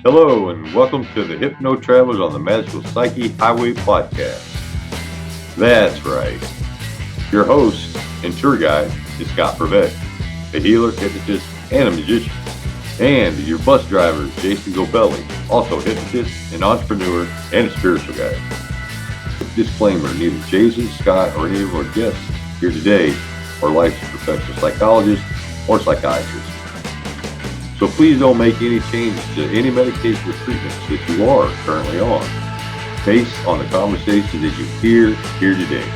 Hello, and welcome to the Hypno Travelers on the Magical Psyche Highway podcast. That's right. Your host and tour guide is Scott Prevett, a healer, hypnotist, and a magician. And your bus driver is Jason Gobelli, also a hypnotist, an entrepreneur, and a spiritual guide. Disclaimer, neither Jason, Scott, or any of our guests here today are licensed professional psychologists or psychiatrists. So please don't make any changes to any medication or treatments that you are currently on based on the conversation that you hear here today.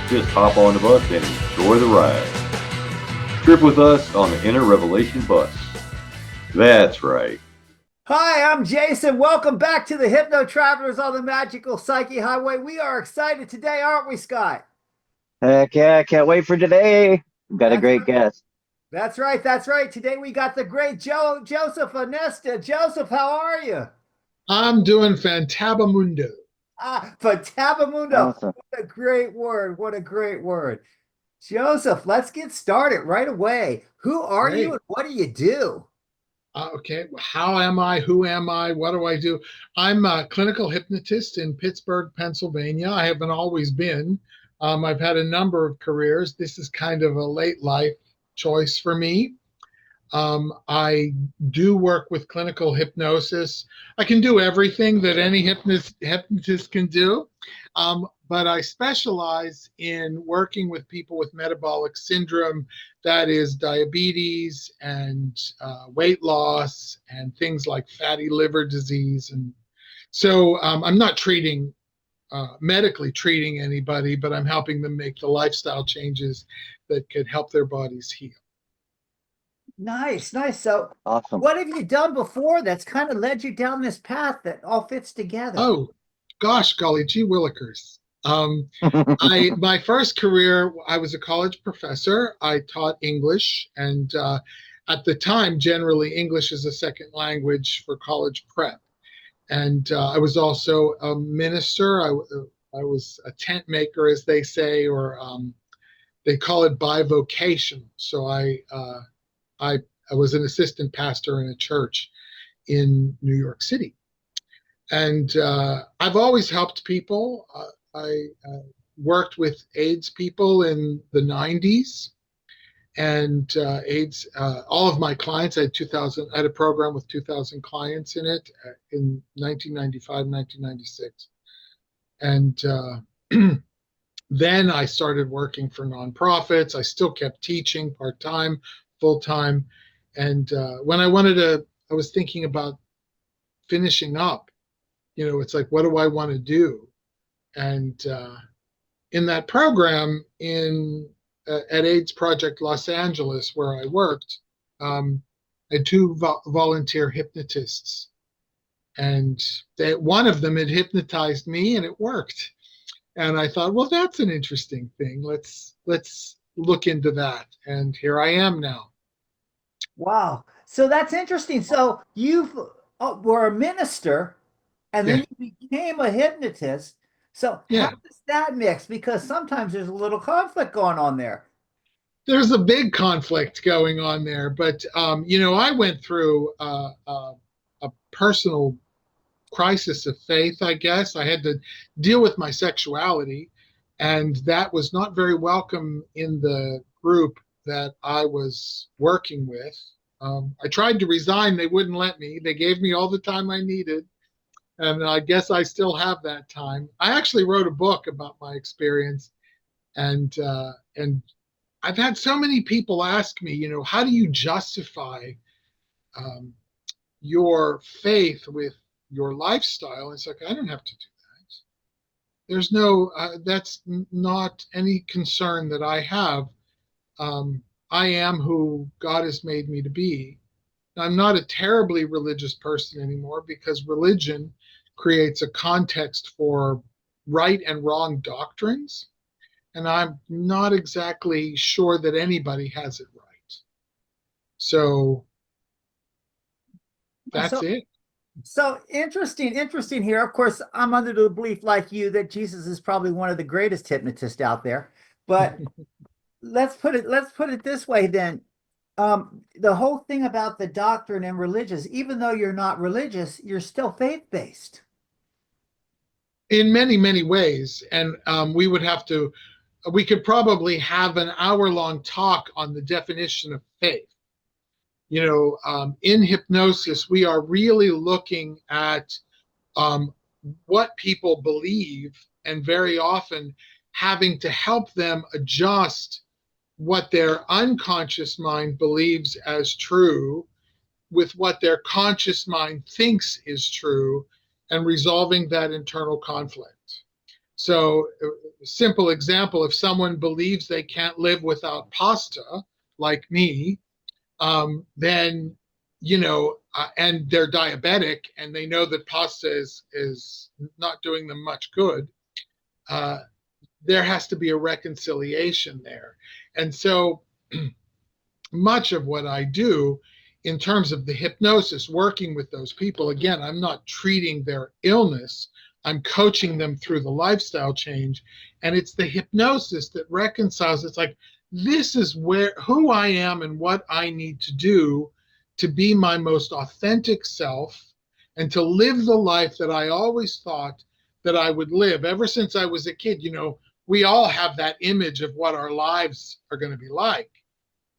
Just hop on the bus and enjoy the ride. Trip with us on the Inner Revelation bus. That's right. Hi, I'm Jason. Welcome back to the Hypno Travelers on the Magical Psyche Highway. We are excited today, aren't we, Scott? Heck yeah, can't wait for today. We've got a great guest. That's right. That's right. Today we got the great Joseph Onesta. Joseph, how are you? I'm doing fantabamundo. Fantabamundo. Awesome. What a great word. What a great word. Joseph, let's get started right away. Who are you and what do you do? Okay, how am I? Who am I? What do I do? I'm a clinical hypnotist in Pittsburgh, Pennsylvania. I haven't always been. I've had a number of careers. This is kind of a late life choice for me. I do work with clinical hypnosis. I can do everything that any hypnotist can do, but I specialize in working with people with metabolic syndrome, that is diabetes and weight loss and things like fatty liver disease. And so I'm not medically treating anybody, but I'm helping them make the lifestyle changes that could help their bodies heal. Nice, nice. So Awesome. what have you done before that's kind of led you down this path that all fits together? Oh, gosh, golly gee willikers. My first career, I was a college professor. I taught English, and at the time, generally, English is a second language for college prep. And I was also a minister. I was a tent maker, as they say, or they call it bivocational. So I was an assistant pastor in a church in New York City. And I've always helped people. I worked with AIDS people in the 90s. And AIDS, all of my clients, I had a program with 2,000 clients in it in 1995, 1996. And then I started working for nonprofits. I still kept teaching part-time, full-time. And when I was thinking about finishing up, it's like, what do I want to do? And in that program at AIDS Project Los Angeles, where I worked, I had two volunteer hypnotists. And one of them had hypnotized me and it worked. And I thought, well, that's an interesting thing. Let's look into that. And here I am now. Wow. So that's interesting. So you were a minister and then you became a hypnotist. So how does that mix? Because sometimes there's a little conflict going on there. There's a big conflict going on there. But, I went through a personal crisis of faith, I guess. I had to deal with my sexuality, and that was not very welcome in the group that I was working with. I tried to resign. They wouldn't let me. They gave me all the time I needed, and I guess I still have that time. I actually wrote a book about my experience, and I've had so many people ask me, how do you justify your faith with your lifestyle? It's like, I don't have to do that. There's that's not any concern that I have. I am who God has made me to be. I'm not a terribly religious person anymore because religion creates a context for right and wrong doctrines. And I'm not exactly sure that anybody has it right. So that's it. So interesting here. Of course, I'm under the belief like you that Jesus is probably one of the greatest hypnotists out there. But let's put it this way then. the whole thing about the doctrine and religious, even though you're not religious, you're still faith-based. In many, many ways. And we could probably have an hour-long talk on the definition of faith. In hypnosis, we are really looking at what people believe, and very often having to help them adjust what their unconscious mind believes as true with what their conscious mind thinks is true, and resolving that internal conflict. So, simple example, if someone believes they can't live without pasta, like me, then, and they're diabetic and they know that pasta is not doing them much good, there has to be a reconciliation there. And so much of what I do in terms of the hypnosis, working with those people, again, I'm not treating their illness, I'm coaching them through the lifestyle change. And it's the hypnosis that reconciles. It's like, this is who I am and what I need to do to be my most authentic self and to live the life that I always thought that I would live. Ever since I was a kid, we all have that image of what our lives are going to be like.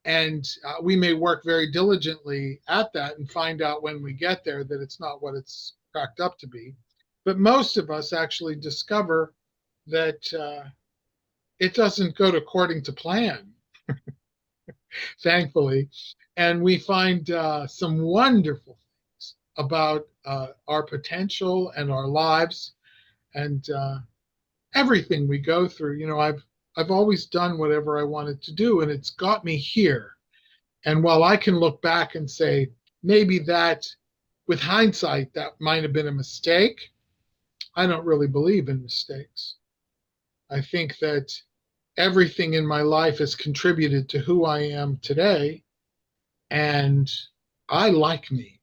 And we may work very diligently at that and find out when we get there that it's not what it's cracked up to be. But most of us actually discover that it doesn't go according to plan, thankfully. And we find some wonderful things about our potential and our lives and everything we go through. I've always done whatever I wanted to do, and it's got me here. And while I can look back and say, maybe that, with hindsight, that might have been a mistake, I don't really believe in mistakes. I think that everything in my life has contributed to who I am today, and I like me.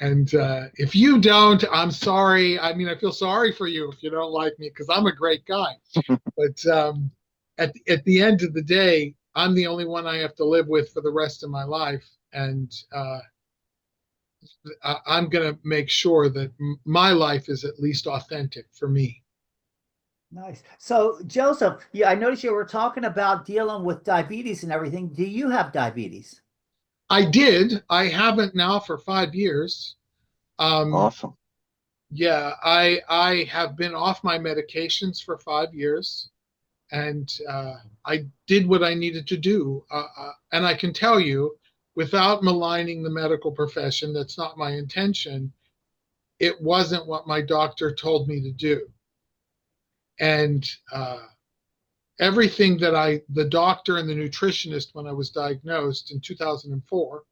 And if you don't, I'm sorry. I mean, I feel sorry for you if you don't like me, because I'm a great guy. But at the end of the day, I'm the only one I have to live with for the rest of my life. And I'm going to make sure that my life is at least authentic for me. Nice. So, Joseph, I noticed you were talking about dealing with diabetes and everything. Do you have diabetes? I did. I haven't now for 5 years. Awesome. Yeah, I have been off my medications for 5 years, and I did what I needed to do. And I can tell you, without maligning the medical profession, that's not my intention, it wasn't what my doctor told me to do. And everything that the doctor and the nutritionist, when I was diagnosed in 2004,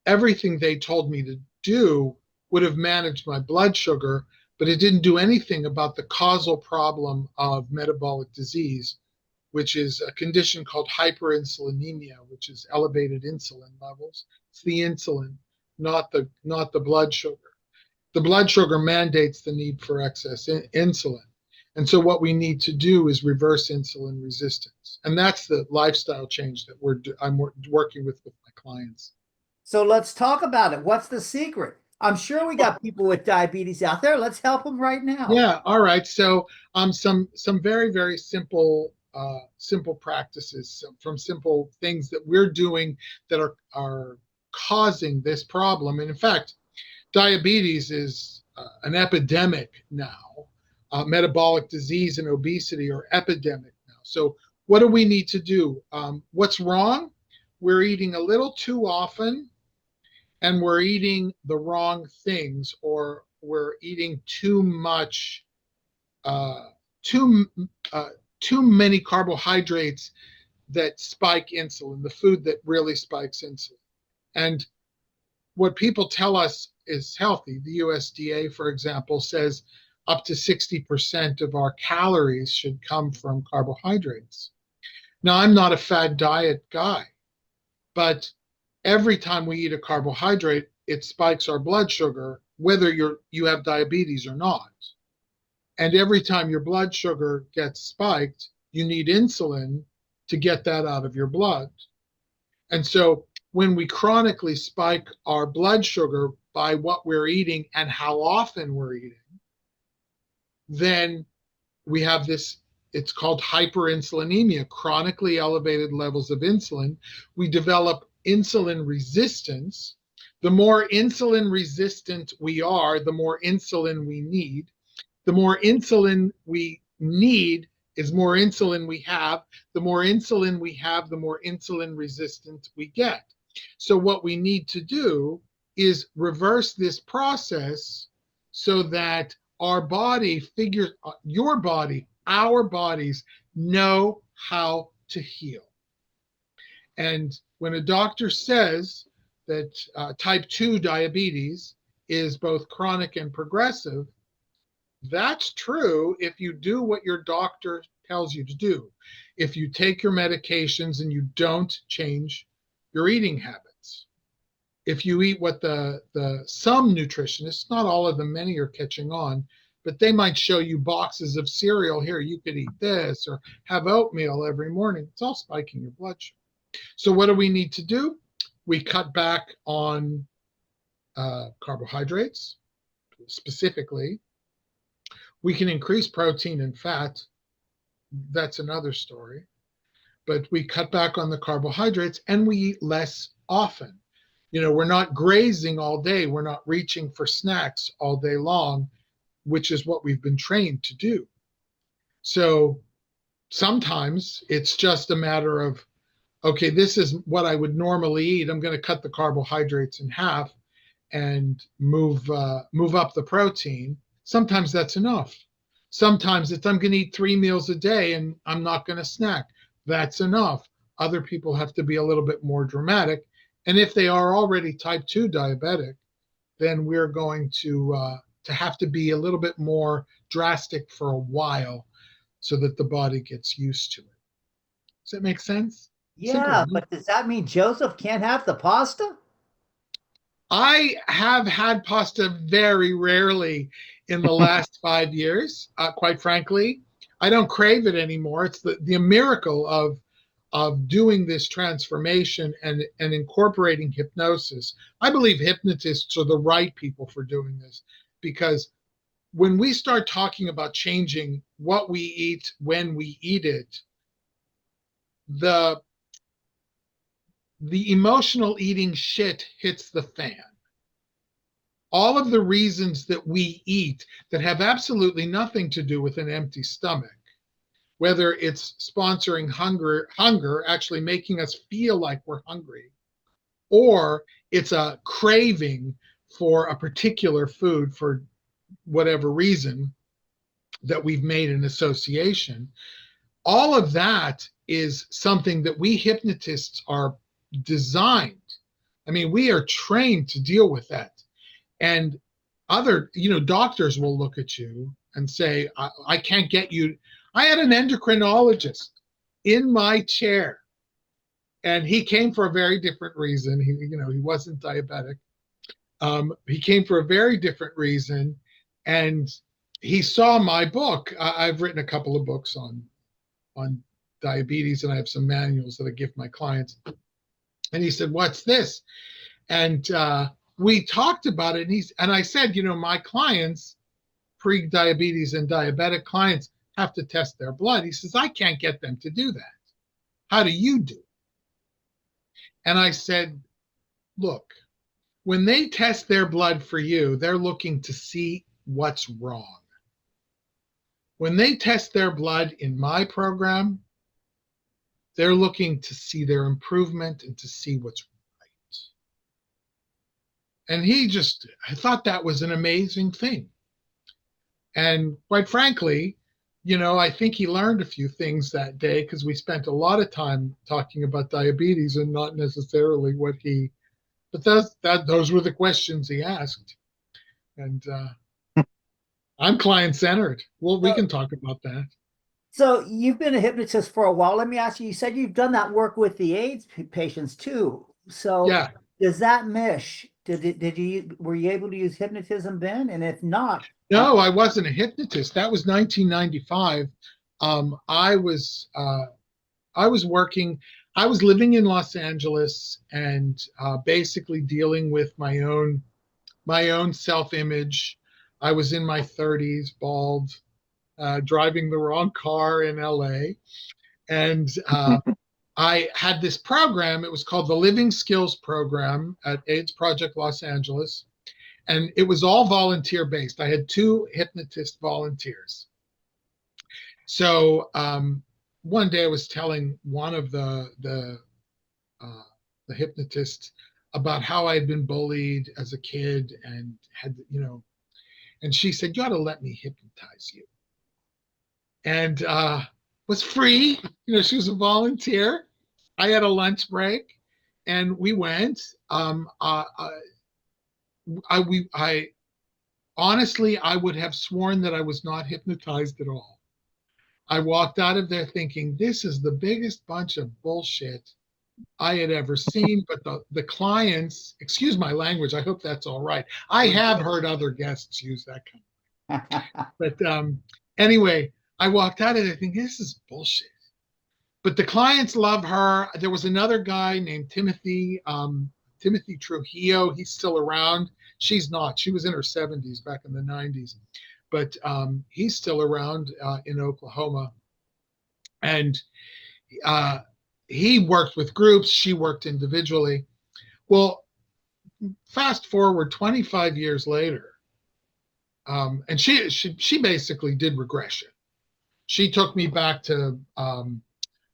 everything they told me to do would have managed my blood sugar, but it didn't do anything about the causal problem of metabolic disease, which is a condition called hyperinsulinemia, which is elevated insulin levels. It's the insulin, not the blood sugar. The blood sugar mandates the need for excess insulin. And so what we need to do is reverse insulin resistance. And that's the lifestyle change that I'm working with my clients. So let's talk about it. What's the secret? I'm sure we got people with diabetes out there. Let's help them right now. Yeah. All right. So some very, very simple practices, from simple things that we're doing that are causing this problem. And in fact, diabetes is an epidemic now. Metabolic disease and obesity are epidemic now. So what do we need to do? What's wrong? We're eating a little too often, and we're eating the wrong things, or we're eating too much, too many carbohydrates that spike insulin, the food that really spikes insulin. And what people tell us is healthy. The USDA, for example, says up to 60% of our calories should come from carbohydrates. Now, I'm not a fad diet guy, but every time we eat a carbohydrate, it spikes our blood sugar, whether you have diabetes or not. And every time your blood sugar gets spiked, you need insulin to get that out of your blood. And so when we chronically spike our blood sugar by what we're eating and how often we're eating, then we have this, it's called hyperinsulinemia, chronically elevated levels of insulin. We develop insulin resistance. The more insulin resistant we are, the more insulin we need. The more insulin we need is more insulin we have. The more insulin we have, the more insulin resistant we get. So what we need to do is reverse this process so that our body figures, your body, our bodies know how to heal. And when a doctor says that type 2 diabetes is both chronic and progressive, that's true if you do what your doctor tells you to do. If you take your medications and you don't change your eating habits. If you eat what some nutritionists, not all of them, many are catching on, but they might show you boxes of cereal. Here, you could eat this, or have oatmeal every morning. It's all spiking your blood sugar. So what do we need to do? We cut back on carbohydrates, specifically. We can increase protein and fat. That's another story. But we cut back on the carbohydrates and we eat less often. You know, we're not grazing all day. We're not reaching for snacks all day long, which is what we've been trained to do. So sometimes it's just a matter of, okay, this is what I would normally eat. I'm going to cut the carbohydrates in half and move up the protein. Sometimes that's enough. Sometimes it's I'm going to eat 3 meals a day and I'm not going to snack. That's enough. Other people have to be a little bit more dramatic. And if they are already type 2 diabetic, then we're going to have to be a little bit more drastic for a while so that the body gets used to it. Does that make sense? Yeah, but does that mean Joseph can't have the pasta? I have had pasta very rarely in the last 5 years, quite frankly. I don't crave it anymore. It's the miracle of doing this transformation and incorporating hypnosis. I believe hypnotists are the right people for doing this, because when we start talking about changing what we eat, when we eat it, the emotional eating shit hits the fan. All of the reasons that we eat that have absolutely nothing to do with an empty stomach, whether it's sponsoring hunger, actually making us feel like we're hungry, or it's a craving for a particular food for whatever reason that we've made an association, all of that is something that we hypnotists are designed. I mean, we are trained to deal with that. And other, doctors will look at you and say, I can't get you. I had an endocrinologist in my chair, and he came for a very different reason. He wasn't diabetic. He came for a very different reason, and he saw my book. I've written a couple of books on diabetes, and I have some manuals that I give my clients. And he said, "What's this?" And we talked about it, and I said, my clients, pre-diabetes and diabetic clients, have to test their blood. He says, "I can't get them to do that. How do you do?" And I said, "Look, when they test their blood for you, they're looking to see what's wrong. When they test their blood in my program, they're looking to see their improvement and to see what's right." And I thought that was an amazing thing. And quite frankly, I think he learned a few things that day, because we spent a lot of time talking about diabetes and not necessarily but those were the questions he asked. And I'm client-centered. Well, we can talk about that. So you've been a hypnotist for a while. Let me ask you, you said you've done that work with the AIDS patients too. So yeah. Does that mesh? Were you able to use hypnotism then? And if not, no, I wasn't a hypnotist. That was 1995. I was working. I was living in Los Angeles and basically dealing with my own self-image. I was in my 30s, bald, driving the wrong car in LA. And I had this program. It was called the Living Skills Program at AIDS Project Los Angeles. And it was all volunteer based. I had 2 hypnotist volunteers. So one day I was telling one of the hypnotists about how I had been bullied as a kid and had, and she said, "You ought to let me hypnotize you." And was free. She was a volunteer. I had a lunch break, and we went. I honestly, I would have sworn that I was not hypnotized at all. I walked out of there thinking, this is the biggest bunch of bullshit I had ever seen. But the clients, excuse my language, I hope that's all right. I have heard other guests use that kind of. But anyway, I walked out of there thinking, this is bullshit. But the clients love her. There was another guy named Timothy Trujillo. He's still around. She's not. She was in her 70s back in the 90s. But he's still around in Oklahoma. And he worked with groups. She worked individually. Well, fast forward 25 years later, and she basically did regression. She took me back to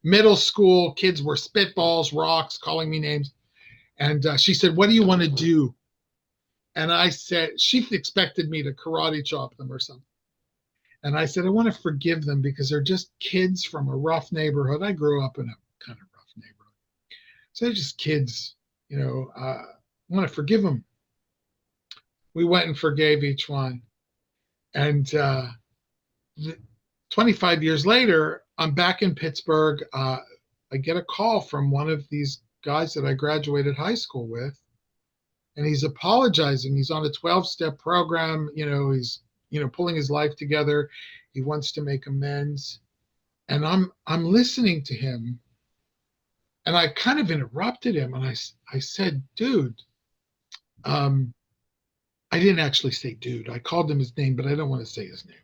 middle school. Kids were spitballs, rocks, calling me names. And she said, "What do you want to do?" And I said, she expected me to karate chop them or something. And I said, "I want to forgive them because they're just kids from a rough neighborhood." I grew up in a kind of rough neighborhood. So they're just kids, I want to forgive them. We went and forgave each one. And 25 years later, I'm back in Pittsburgh. I get a call from one of these guys that I graduated high school with. And he's apologizing. He's on a 12-step program. He's, pulling his life together. He wants to make amends. And I'm listening to him. And I kind of interrupted him. And I said, "Dude," I didn't actually say dude. I called him his name, but I don't want to say his name.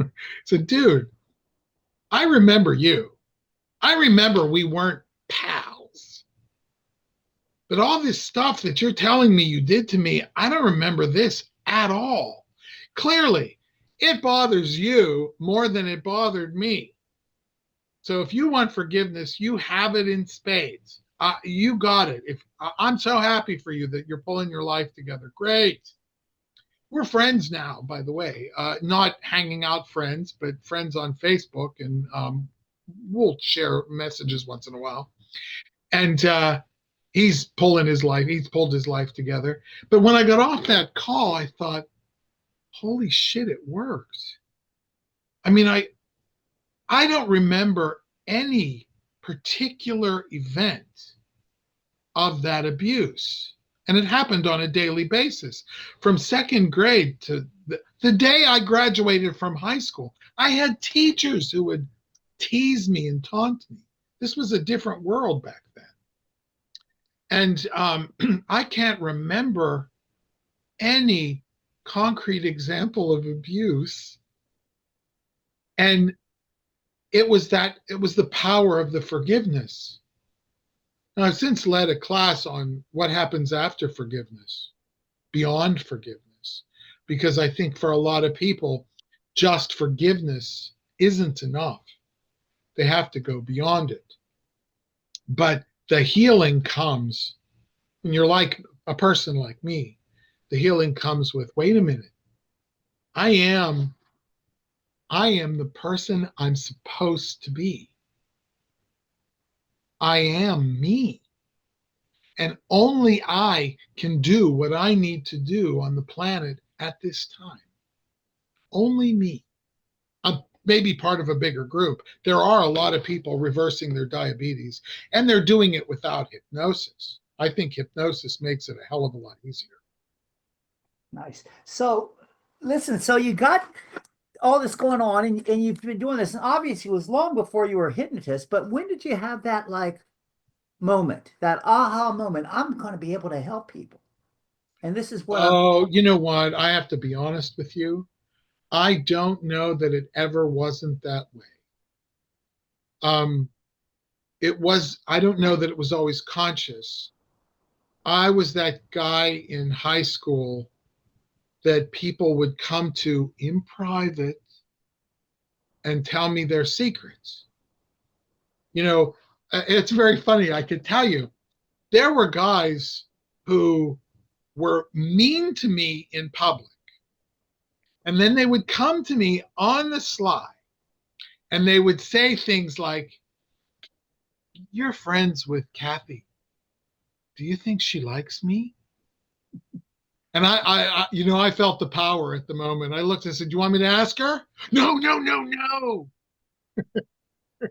I said, "Dude, I remember you. I remember we weren't pals. But all this stuff that you're telling me you did to me, I don't remember this at all. Clearly, it bothers you more than it bothered me. So if you want forgiveness, you have it in spades. You got it. I'm so happy for you that you're pulling your life together. Great. We're friends now, by the way. Not hanging out friends, but friends on Facebook, and we'll share messages once in a while." And he's pulled his life together. But when I got off that call, I thought, holy shit, it worked. I mean, I don't remember any particular event of that abuse. And it happened on a daily basis. From second grade to the day I graduated from high school, I had teachers who would tease me and taunt me. This was a different world back then. And I can't remember any concrete example of abuse. And it was the power of the forgiveness. Now, I've since led a class on what happens after forgiveness, beyond forgiveness, because I think for a lot of people, just forgiveness isn't enough. They have to go beyond it. But the healing comes when you're like a person like me. The healing comes with, wait a minute, I am the person I'm supposed to be. I am me. And only I can do what I need to do on the planet at this time. Only me. I'm maybe part of a bigger group. There are a lot of people reversing their diabetes, and they're doing it without hypnosis. I think hypnosis makes it a hell of a lot easier. Nice. So listen, so you got all this going on, and you've been doing this, and obviously it was long before you were a hypnotist, but when did you have that, like, moment, that aha moment, I'm going to be able to help people. And this is what Oh, you know what? I have to be honest with you. I don't know that it ever wasn't that way. Um, I don't know that it was always conscious. I was that guy in high school that people would come to in private and tell me their secrets. You know, it's very funny. I could tell you, there were guys who were mean to me in public. And then they would come to me on the sly and they would say things like, "You're friends with Kathy. Do you think she likes me?" And I felt the power at the moment. I looked and said, "Do you want me to ask her?" "No, no, no, no." Of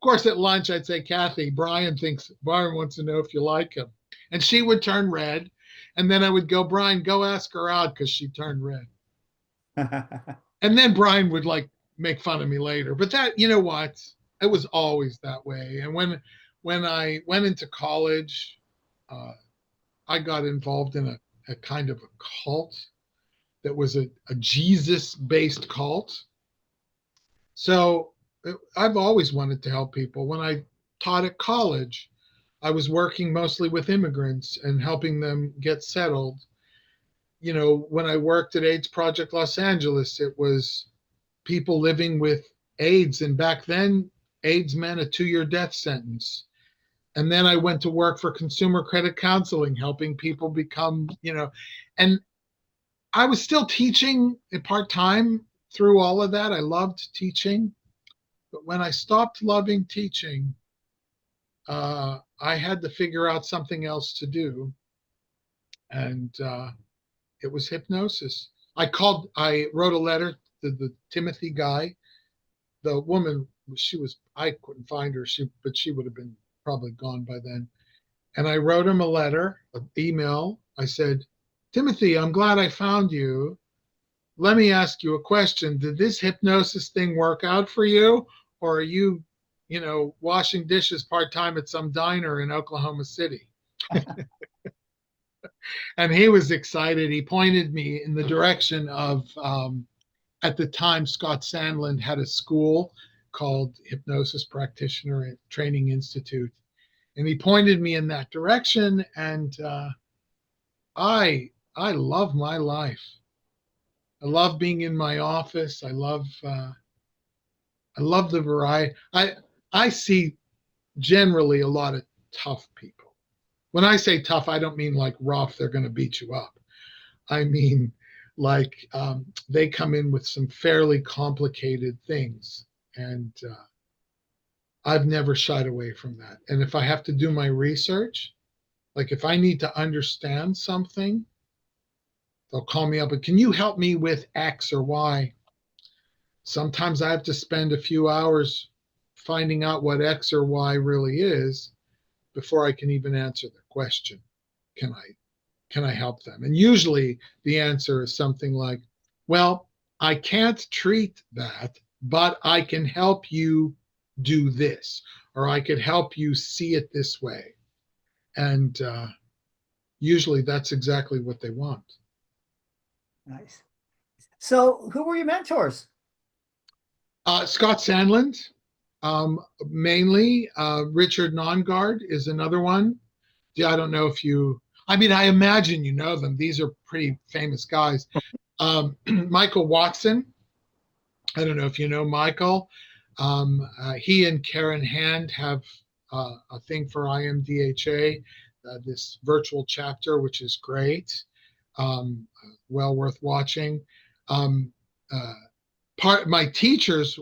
course, at lunch, I'd say, "Kathy, Brian wants to know if you like him." And she would turn red. And then I would go, "Brian, go ask her out," because she turned red. I'm. And then Brian would like make fun of me later. But that, you know what? It was always that way. And when I went into college, uh, I got involved in a kind of a cult that was a Jesus-based cult. So I've always wanted to help people. When I taught at college, I was working mostly with immigrants and helping them get settled. You know, when I worked at AIDS Project Los Angeles, it was people living with AIDS. And back then, AIDS meant a 2-year death sentence. And then I went to work for consumer credit counseling, helping people become, and I was still teaching part-time through all of that. I loved teaching. But when I stopped loving teaching, I had to figure out something else to do. And it was hypnosis. I wrote a letter to the Timothy guy. The woman, I couldn't find her, but she would have been probably gone by then. And I wrote him a letter, an email. I said, "Timothy, I'm glad I found you. Let me ask you a question. Did this hypnosis thing work out for you? Or are you, washing dishes part-time at some diner in Oklahoma City?" And he was excited. He pointed me in the direction of, at the time, Scott Sandland had a school called Hypnosis Practitioner Training Institute. And he pointed me in that direction. And I love my life. I love being in my office. I love the variety. I see generally a lot of tough people. When I say tough, I don't mean like rough, they're going to beat you up. I mean like they come in with some fairly complicated things. And I've never shied away from that. And if I have to do my research, like if I need to understand something, they'll call me up and, "Can you help me with X or Y?" Sometimes I have to spend a few hours finding out what X or Y really is before I can even answer the question. Can I help them? And usually the answer is something like, "Well, I can't treat that, but I can help you do this, or I could help you see it this way." And usually that's exactly what they want. Nice. So, who were your mentors? Scott Sandland, mainly. Richard Nongard is another one. Yeah, I don't know if I imagine you know them. These are pretty famous guys. Michael Watson. I don't know if you know Michael. He and Karen Hand have a thing for IMDHA, this virtual chapter, which is great. Well worth watching. Um, uh, my teachers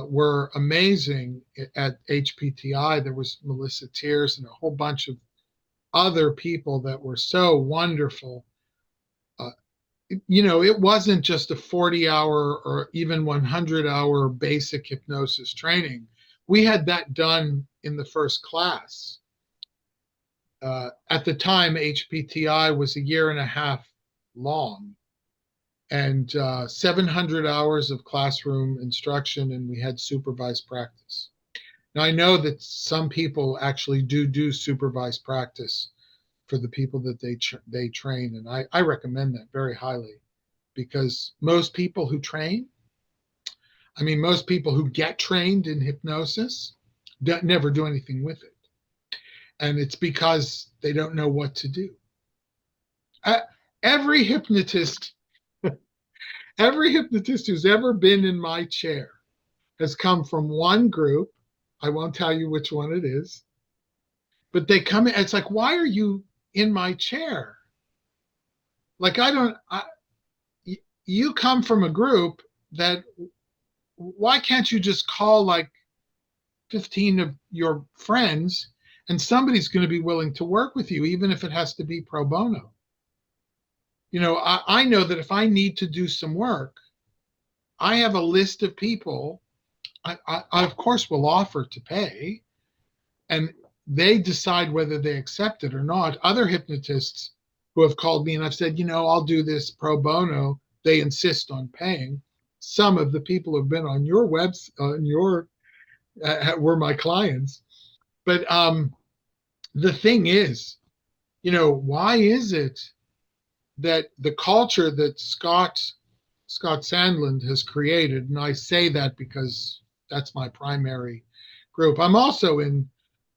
were amazing at HPTI. There was Melissa Tears and a whole bunch of other people that were so wonderful. It wasn't just a 40-hour or even 100-hour basic hypnosis training. We had that done in the first class. At the time, HPTI was a year and a half long, and 700 hours of classroom instruction, and we had supervised practice. Now, I know that some people actually do supervised practice for the people that they train, and I recommend that very highly, because most people who train, I mean, most people who get trained in hypnosis never do anything with it, and it's because they don't know what to do. Every hypnotist, every hypnotist who's ever been in my chair has come from one group. I won't tell you which one it is, but they come in. It's like, why are you in my chair? Like, you come from a group that, why can't you just call like 15 of your friends and somebody's going to be willing to work with you, even if it has to be pro bono? You know, I know that if I need to do some work, I have a list of people I of course will offer to pay, and they decide whether they accept it or not. Other hypnotists who have called me and I've said, you know, I'll do this pro bono, they insist on paying. Some of the people who have been on your were my clients. But the thing is, you know, why is it that the culture that Scott Sandland has created, and I say that because that's my primary group. I'm also in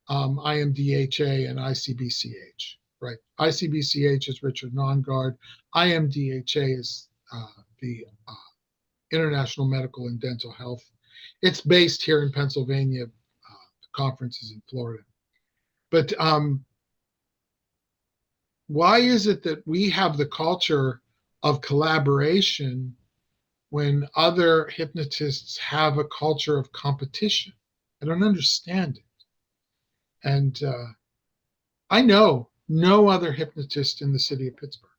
IMDHA and ICBCH, right? ICBCH is Richard Nongard. IMDHA is the International Medical and Dental Health. It's based here in Pennsylvania. The conference is in Florida. But why is it that we have the culture of collaboration when other hypnotists have a culture of competition? I don't understand it. And I know no other hypnotist in the city of Pittsburgh.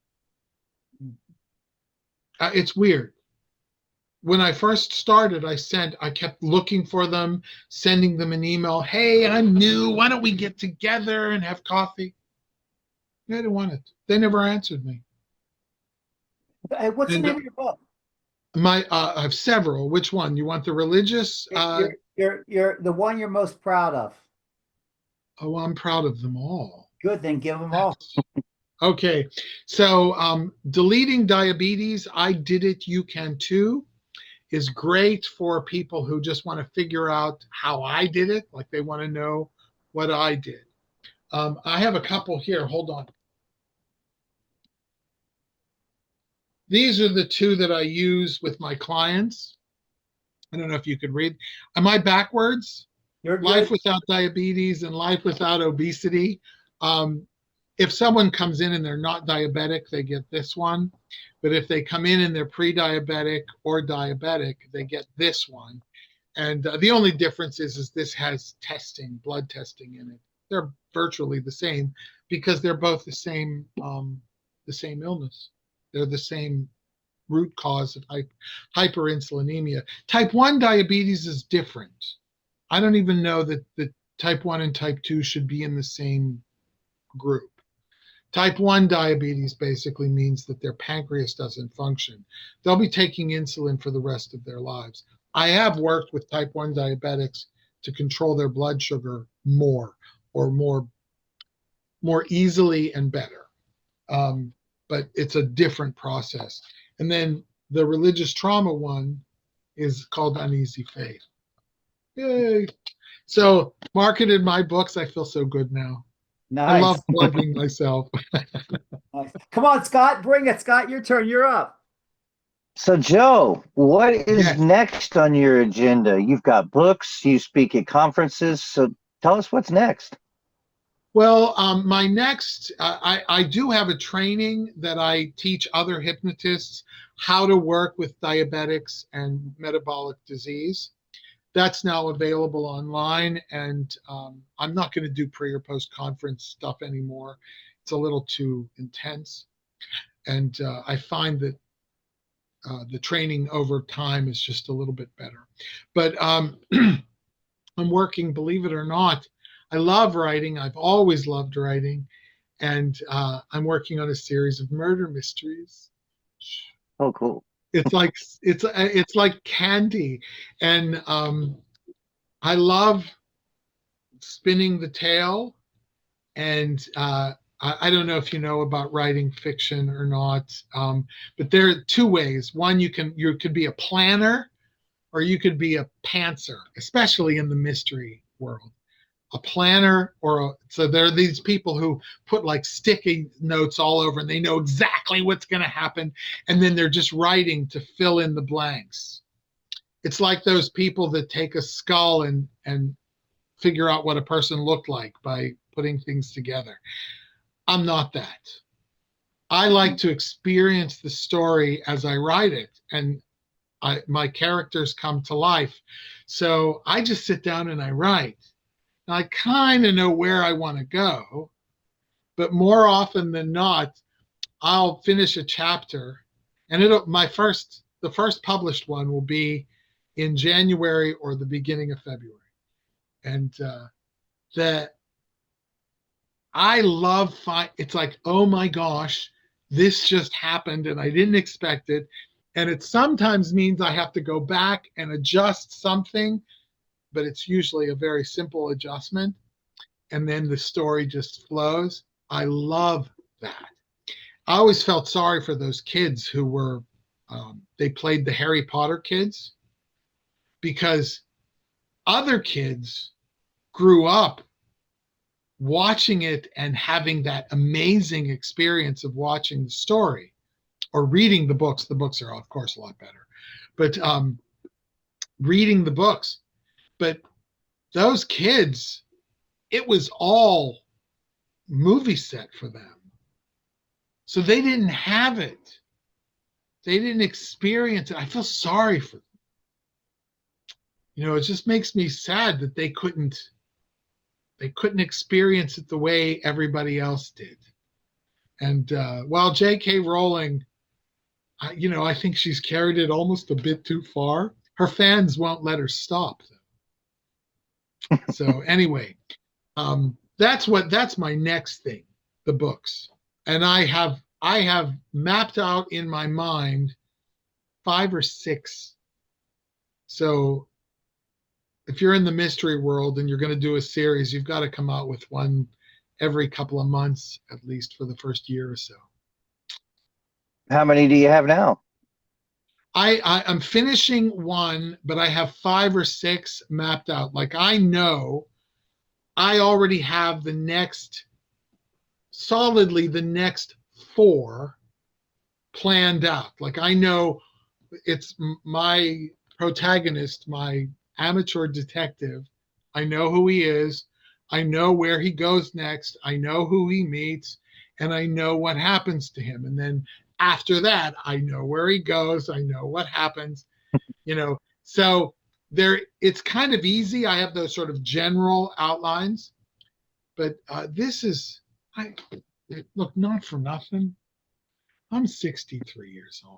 It's weird. When I first started, I kept looking for them, sending them an email. Hey, I'm new. Why don't we get together and have coffee? They didn't want it. They never answered me. What's the name of your book? I have several. Which one? You want the religious? You're the one you're most proud of. Oh, I'm proud of them all. Good, then give them all. Okay, so deleting diabetes, I did it, you can too, is great for people who just want to figure out how I did it, like they want to know what I did. I have a couple here. Hold on. These are the two that I use with my clients. I don't know if you could read. Am I backwards? Life Without Diabetes and Life Without Obesity. If someone comes in and they're not diabetic, they get this one. But if they come in and they're pre-diabetic or diabetic, they get this one. And the only difference is this has testing, blood testing in it. They're virtually the same because they're both the same illness. They're the same root cause of hyperinsulinemia. Type 1 diabetes is different. I don't even know that the type 1 and type 2 should be in the same group. Type 1 diabetes basically means that their pancreas doesn't function. They'll be taking insulin for the rest of their lives. I have worked with type 1 diabetics to control their blood sugar more easily and better. But it's a different process. And then the religious trauma one is called Uneasy Faith. Yay. So marketed my books. I feel so good now. Nice. I love plugging myself. Nice. Come on, Scott, bring it. Scott, your turn. You're up. So, Joe, what is next on your agenda? You've got books, you speak at conferences. So tell us what's next. Well, my next, I do have a training that I teach other hypnotists how to work with diabetics and metabolic disease. That's now available online, and I'm not going to do pre or post conference stuff anymore. It's a little too intense, and I find that the training over time is just a little bit better. But I'm working, believe it or not. I love writing. I've always loved writing, and I'm working on a series of murder mysteries. Oh, cool. It's like candy, and I love spinning the tale. And I don't know if you know about writing fiction or not, but there are two ways. One, you could be a planner, or you could be a pantser, especially in the mystery world. A planner, so there are these people who put like sticky notes all over, and they know exactly what's going to happen, and then they're just writing to fill in the blanks. It's like those people that take a skull and figure out what a person looked like by putting things together. I'm not that. I like to experience the story as I write it, and my characters come to life. So I just sit down and I write. Now, I kind of know where I want to go, but more often than not, I'll finish a chapter, and the first published one will be in January or the beginning of February. And that I love, it's like, oh my gosh, this just happened and I didn't expect it. And it sometimes means I have to go back and adjust something, but it's usually a very simple adjustment. And then the story just flows. I love that. I always felt sorry for those kids who were, they played the Harry Potter kids, because other kids grew up watching it and having that amazing experience of watching the story or reading the books. The books are, of course, a lot better, but reading the books. But those kids, it was all movie set for them. So they didn't have it. They didn't experience it. I feel sorry for them. You know, it just makes me sad that they couldn't experience it the way everybody else did. And while J.K. Rowling, I think she's carried it almost a bit too far. Her fans won't let her stop, though. So anyway, that's my next thing, the books. And I have mapped out in my mind 5 or 6. So if you're in the mystery world and you're going to do a series, you've got to come out with one every couple of months, at least for the first year or so. How many do you have now? I'm finishing one, but I have 5 or 6 mapped out. Like, I know I already have solidly the next 4 planned out. Like, I know it's my protagonist, my amateur detective. I know who he is. I know where he goes next. I know who he meets, and I know what happens to him. And then after that, I know where he goes. I know what happens, So it's kind of easy. I have those sort of general outlines, but look, not for nothing, I'm 63 years old.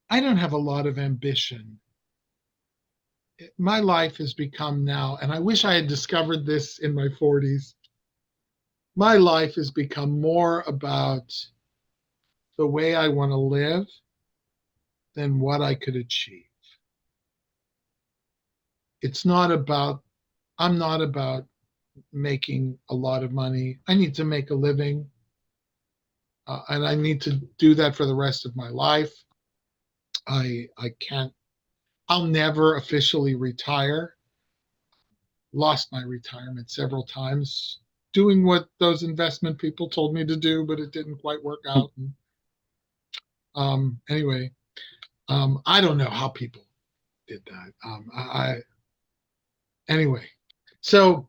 I don't have a lot of ambition. My life has become now, and I wish I had discovered this in my 40s, my life has become more about the way I want to live than what I could achieve. I'm not about making a lot of money. I need to make a living, and I need to do that for the rest of my life. I'll never officially retire. Lost my retirement several times doing what those investment people told me to do, but it didn't quite work out. Anyway, I don't know how people did that. Anyway, so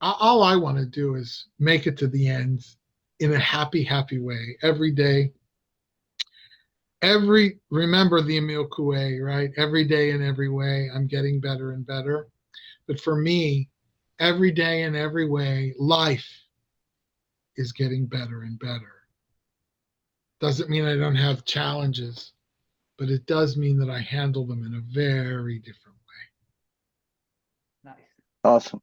all I want to do is make it to the end in a happy, happy way every day. Remember the Emile Coué, right? Every day in every way, I'm getting better and better. But for me, every day in every way, life is getting better and better. Doesn't mean I don't have challenges, but it does mean that I handle them in a very different way. Nice. Awesome.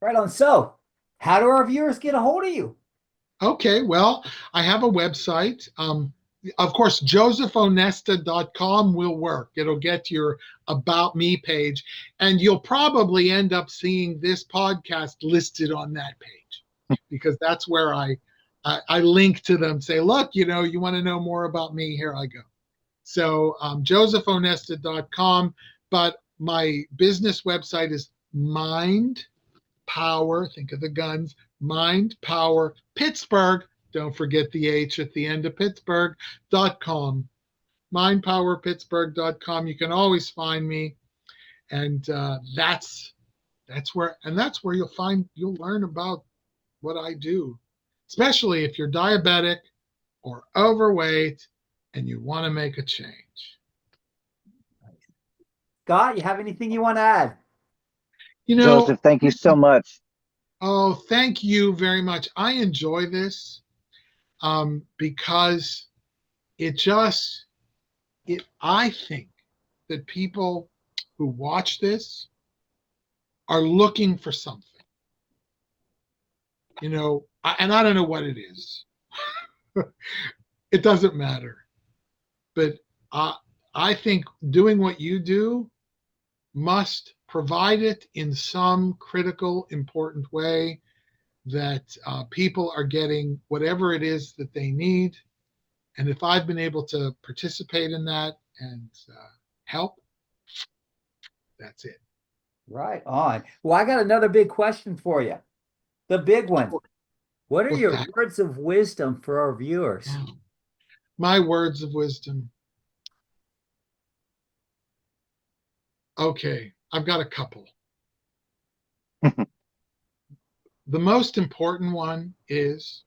Right on. So, how do our viewers get a hold of you? Okay, well, I have a website, of course, josephonestas.com will work. It'll get your About Me page, and you'll probably end up seeing this podcast listed on that page, because that's where I link to them, say, look, you want to know more about me, here I go. So josephonestas.com, but my business website is Mind Power, think of the guns, Mind Power Pittsburgh, don't forget the H at the end of Pittsburgh.com. mindpowerpittsburgh.com. You can always find me. And that's where you'll learn about what I do, especially if you're diabetic or overweight and you want to make a change. Scott, you have anything you want to add? Joseph, thank you so much. Oh, thank you very much. I enjoy this because I think that people who watch this are looking for something, and I don't know what it is. It doesn't matter. But I think doing what you do must provide it in some critical, important way that people are getting whatever it is that they need. And if I've been able to participate in that and help, that's it. Right on. Well, I got another big question for you. The big one. What are your words of wisdom for our viewers? My words of wisdom. Okay, I've got a couple. The most important one is,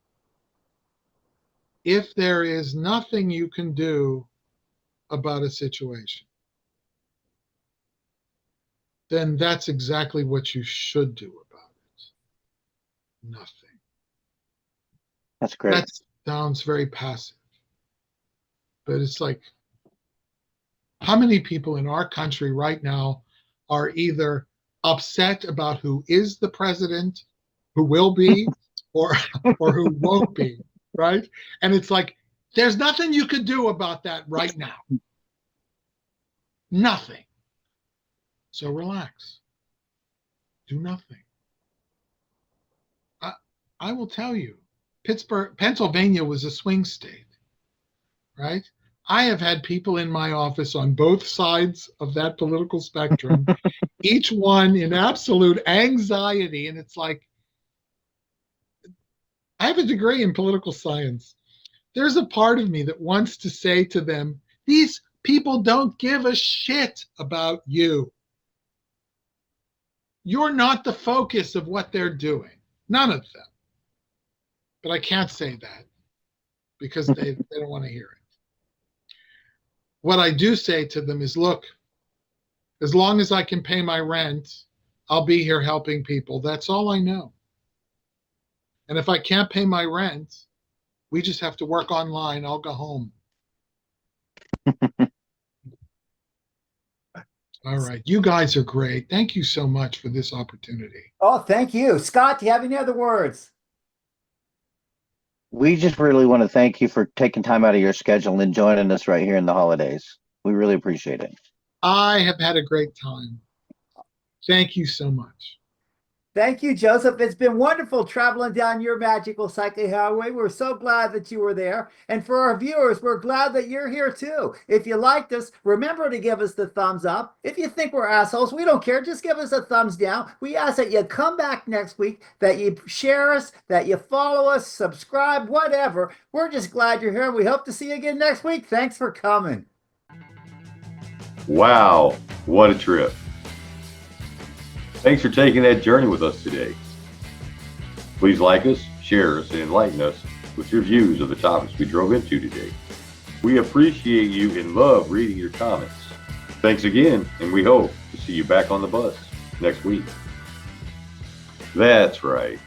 if there is nothing you can do about a situation, then that's exactly what you should do about it. Nothing. That's great. That sounds very passive, but it's like, how many people in our country right now are either upset about who is the president, who will be, or who won't be, right? And it's like, there's nothing you could do about that right now. Nothing. So relax. Do nothing. I will tell you, Pennsylvania was a swing state, right? I have had people in my office on both sides of that political spectrum, each one in absolute anxiety. And it's like, I have a degree in political science. There's a part of me that wants to say to them, these people don't give a shit about you. You're not the focus of what they're doing. None of them. But I can't say that because they don't want to hear it. What I do say to them is, look, as long as I can pay my rent, I'll be here helping people. That's all I know. And if I can't pay my rent, we just have to work online. I'll go home. All right. You guys are great. Thank you so much for this opportunity. Oh, thank you. Scott, do you have any other words? We just really want to thank you for taking time out of your schedule and joining us right here in the holidays. We really appreciate it. I have had a great time. Thank you so much. Thank you, Joseph. It's been wonderful traveling down your magical psychic highway. We're so glad that you were there. And for our viewers, we're glad that you're here too. If you liked us, remember to give us the thumbs up. If you think we're assholes, we don't care. Just give us a thumbs down. We ask that you come back next week, that you share us, that you follow us, subscribe, whatever. We're just glad you're here. We hope to see you again next week. Thanks for coming. Wow, what a trip. Thanks for taking that journey with us today. Please like us, share us, and enlighten us with your views of the topics we drove into today. We appreciate you and love reading your comments. Thanks again, and we hope to see you back on the bus next week. That's right.